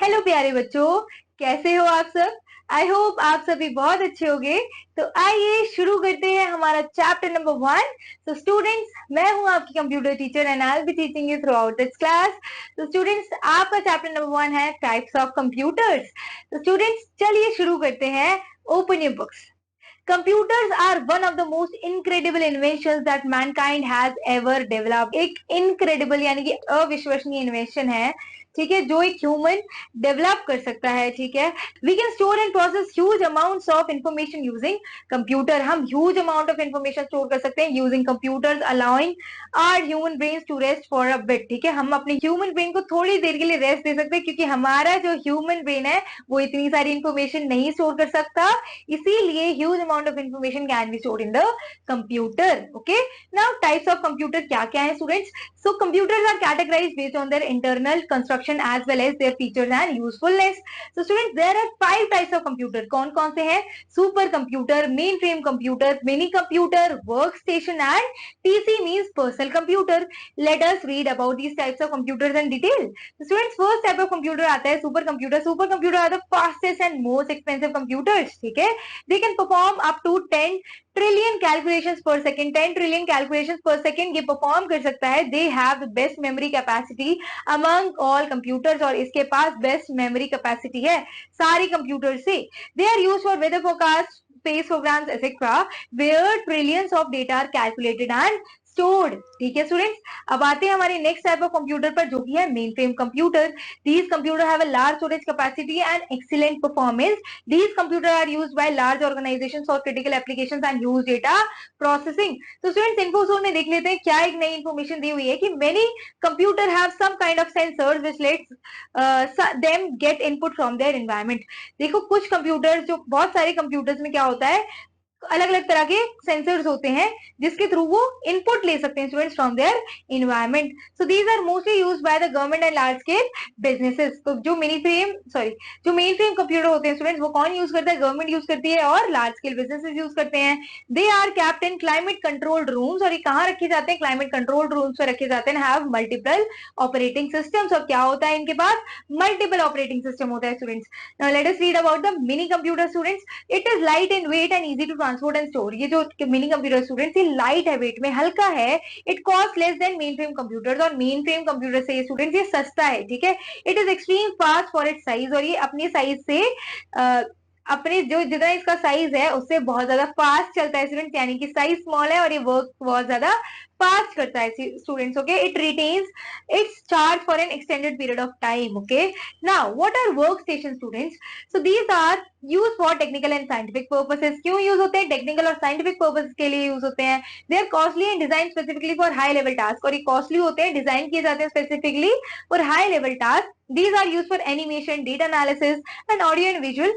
Hello प्यारे बच्चों, कैसे हो आप सब। आई होप आप सभी बहुत अच्छे होंगे। तो आइए शुरू करते हैं हमारा चैप्टर नंबर 1। तो स्टूडेंट्स, मैं हूं आपकी computer teacher and I will be teaching you through out this class. तो स्टूडेंट्स, आपका चैप्टर नंबर 1 है टाइप्स ऑफ कंप्यूटर्स। तो स्टूडेंट्स, चलिए शुरू करते हैं। Open your books. Computers are one of the most incredible inventions that mankind has ever developed। एक incredible यानी कि अविश्वसनीय इन्वेंशन है, ठीक है, जो एक ह्यूमन डेवलप कर सकता है। ठीक है, we can store and process huge amounts of information using computer. हम huge amount of information store कर सकते हैं using computers, allowing our human brain to rest for a bit. ठीक है, हम अपने ह्यूमन ब्रेन को थोड़ी देर के लिए रेस्ट दे सकते हैं, क्योंकि हमारा जो ह्यूमन ब्रेन है वो इतनी सारी इंफॉर्मेशन नहीं स्टोर कर सकता, इसीलिए huge amount of information can be stored in the computer. Okay, now types of computer क्या क्या है students. So computers are categorised based on their internal construction as well as their features and usefulness. So students, there are 5 types of computer. कौन कौन से हैं? Super computer, main frame computer, mini computer, work station and PC means personal computer. Let us read about these types of computers in detail. Students, first type of computer आता है super computer. Super computer are the fastest and most expensive computers. ठीक है, they can perform up to 10 trillion calculations per second। 10 trillion calculations per second ये perform कर सकता है। they have the best memory capacity among all computers, और इसके पास best memory capacity है सारी कंप्यूटर से। they are used for weather forecast, space programs etc, where trillions of data are calculated and stored। ठीक है स्टूडेंट्स, अब आते हैं हमारे नेक्स्ट टाइप ऑफ कंप्यूटर पर, जो कि है main frame computer. these computer have a large storage capacity and excellent performance। these computer are used by large organizations for critical applications and use data processing। तो students, इन्फोसोल में देख लेते हैं क्या एक नई इंफॉर्मेशन दी हुई है कि many computer have some kind of sensors which lets them get input from their environment। देखो, कुछ कंप्यूटर्स, जो बहुत सारे कंप्यूटर्स में क्या होता है, अलग अलग तरह के सेंसर्स होते हैं जिसके थ्रू वो इनपुट ले सकते हैं students from their environment. So these are mostly used by the government and large scale businesses. तो जो जो मेन फ्रेम कंप्यूटर होते हैं स्टूडेंट्स, वो कौन यूज करता है? गवर्नमेंट यूज करती है और लार्ज स्केल बिजनेसेस यूज करते हैं। They are kept in climate controlled rooms, और ये कहाँ रखे जाते हैं? क्लाइमेट कंट्रोल्ड रूम्स पे रखे जाते हैं। हैव मल्टीपल ऑपरेटिंग सिस्टम्स, और क्या होता है इनके पास? मल्टीपल ऑपरेटिंग सिस्टम होता है students. Now let us read about the mini computer students. It is light in weight and easy to transport and store. ये जो मिनी कंप्यूटर स्टूडेंट्स, ये लाइट है, वेट में हल्का है। It cost less than main frame computers, और main frame computer से ये स्टूडेंट्स ये सस्ता है। ठीक है, it is extreme fast for its size, और ये अपनी साइज से अपने जो जितना इसका साइज है उससे बहुत ज्यादा फास्ट चलता है स्टूडेंट्स, यानी कि साइज स्मॉल है और ये वर्क बहुत ज्यादा फास्ट करता है students. Okay, it retains its charge for an extended period of time. Okay, now what are work station students? So these are use for technical and scientific purposes. क्यों use होते हैं? Technical और scientific purpose के लिए use होते हैं। They are costly and design specifically for high level task, और ये कॉस्टली होते हैं, डिजाइन किए जाते हैं specifically for high level task. These are used for animation, data analysis and audio and visual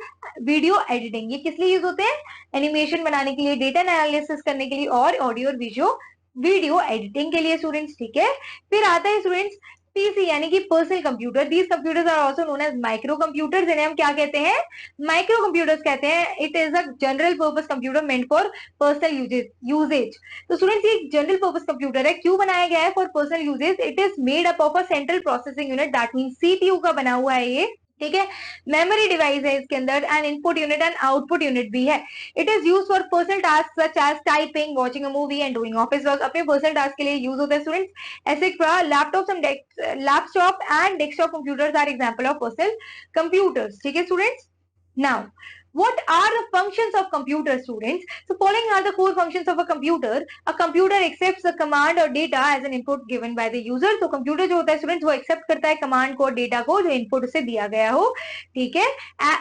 video editing। ये किस लिए यूज होते हैं? एनिमेशन बनाने के लिए, डेटा एनालिसिस करने के लिए और ऑडियो और वीडियो एडिटिंग के लिए स्टूडेंट्स। ठीक है, फिर आता है स्टूडेंट्स पीसी यानी कि personal computer. These computers are also known as micro computers. इन्हें हम क्या कहते हैं? माइक्रो कंप्यूटर्स कहते हैं। It is a general purpose computer meant for personal usages. तो स्टूडेंट्स, ये जनरल पर्पस कंप्यूटर है। क्यों बनाया गया है? For personal usages. It is made up of a central processing unit, that mean CPU का बना हुआ है ये। ठीक है, मेमोरी डिवाइस है इसके अंदर, and input unit and output unit भी है। It is use for personal task such as typing, watching a movie and doing office work. अपने पर्सनल टास्क के लिए यूज होता है students. Etcetera laptop and desktop computers are example of personal computers. ठीक है students, now what are the functions of computer students? So following are the core functions of a computer. A computer accepts the command or data as an input given by the user। तो computer जो होता है students, वो accept करता है command को, data को, जो इनपुट उसे दिया गया हो। ठीक है,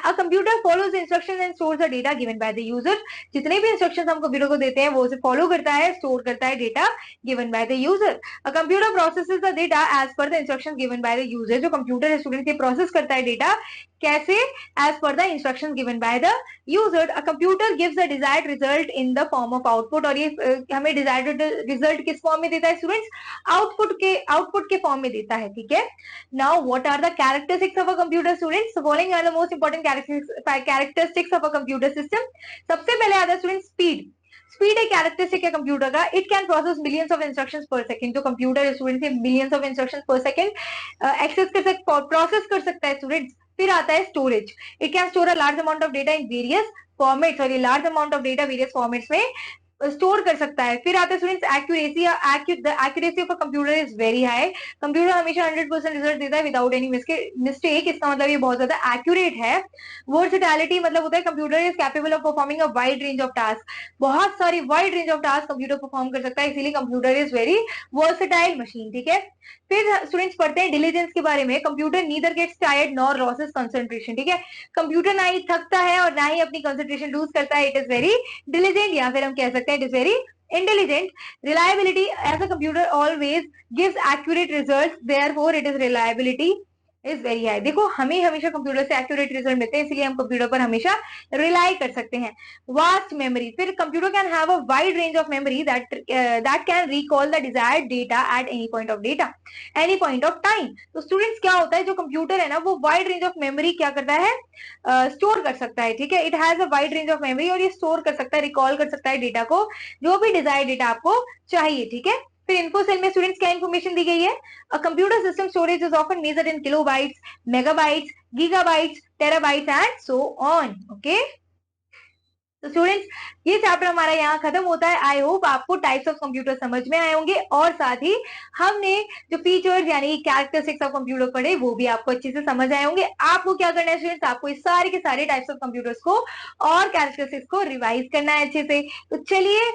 a computer follows instructions and stores the data given by the user। जितने भी इंस्ट्रक्शंस हम कंप्यूटर को देते हैं वो उसे फॉलो करता है, स्टोर करता है data given by the user। A computer processes the data as per the instructions given by the user। जो कंप्यूटर है स्टूडेंट्स, ये प्रोसेस करता है डेटा कैसे? as per the instructions given by the user। A computer gives the desired result in the form of output। और ये हमें desired result किस फॉर्म में देता है स्टूडेंट्स? आउटपुट के फॉर्म में देता है। ठीक है, now what are the characteristics of a computer students? So following are the most important characteristics of a computer system। सबसे पहले आता है स्टूडेंट स्पीड। स्पीड एक कैरेक्टरिस्टिक है कंप्यूटर का। It can process millions of instructions पर second. जो computer है स्टूडेंट, मिलियंस ऑफ इंस्ट्रक्शंस पर सेकंड एक्सेस कर सकता, प्रोसेस कर सकता है स्टूडेंट्स। फिर आता है storage, it can store a large amount of data in various formats, और ये large amount of data various formats में स्टोर कर सकता है। फिर आता है students accuracy, the accuracy of a computer is very high, computer हमेशा 100% रिजल्ट देता है विदाउट एनी मिस्टेक, इसका मतलब ये बहुत ज्यादा एक्यूरेट है। वर्सेटैलिटी मतलब होता है computer is capable of performing a wide range of task, बहुत सारी wide range of task computer perform कर सकता है, इसीलिए computer is very versatile machine, ठीक है। फिर स्टूडेंट्स पढ़ते हैं डिलीजेंस के बारे में, computer neither gets tired nor loses concentration, ठीक है, कंप्यूटर ना ही थकता है और ना ही अपनी कंसंट्रेशन लूज करता है, इट इज वेरी डिलीजेंट, या फिर हम कह सकते हैं it is very intelligent. Reliability, as a computer always gives accurate results, therefore it is reliability is very high. देखो हमें हमेशा कंप्यूटर से एक्यूरेट रिजल्ट मिलते हैं, इसलिए हम कंप्यूटर पर हमेशा रिलाई कर सकते हैं। वास्ट मेमोरी, फिर computer can have a wide range of memory that can recall the desired data at any point of data, any point of time. तो स्टूडेंट्स क्या होता है, जो कंप्यूटर है ना वो वाइड रेंज ऑफ मेमोरी क्या करता है, स्टोर कर सकता है, ठीक है, it has a wide range of memory, और ये स्टोर कर सकता है, रिकॉल कर सकता है डेटा को, जो भी डिजायर्ड डेटा आपको चाहिए, ठीक है। फिर इन्फो सेल में स्टूडेंट्स क्या इन्फॉर्मेशन दी गई है, a computer system storage is often measured in kilobytes, megabytes, gigabytes, terabytes and so on, okay. तो स्टूडेंट्स ये चैप्टर हमारा यहाँ खत्म होता है। आई होप आपको टाइप्स ऑफ कंप्यूटर समझ में आए होंगे, और साथ ही हमने जो फीचर्स यानी कैरेक्टरिस्टिक्स ऑफ कंप्यूटर पढ़े वो भी आपको अच्छे से समझ आए होंगे। आपको क्या करना है स्टूडेंट्स, आपको इस सारे के सारे टाइप्स ऑफ कंप्यूटर्स को और कैरेक्टरिस्टिक्स को रिवाइज करना है अच्छे से। तो चलिए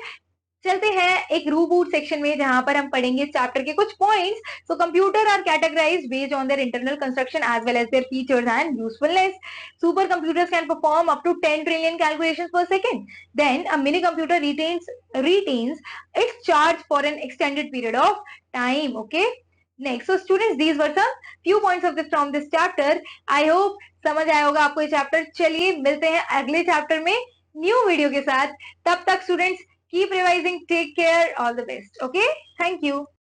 चलते हैं एक रूबूट सेक्शन में, जहां पर हम पढ़ेंगे चैप्टर के कुछ points. So computer are categorised based on their internal construction as well as their features and usefulness. Super computers can perform up to 10 trillion calculations per second, then a mini computer retains its charge for an extended period of time, okay। Next, so students these were some few points of this from this chapter. I hope समझ आया होगा आपको ये chapter. चलिए मिलते हैं अगले chapter में न्यू वीडियो के साथ, तब तक students keep revising, take care, all the best, okay, thank you।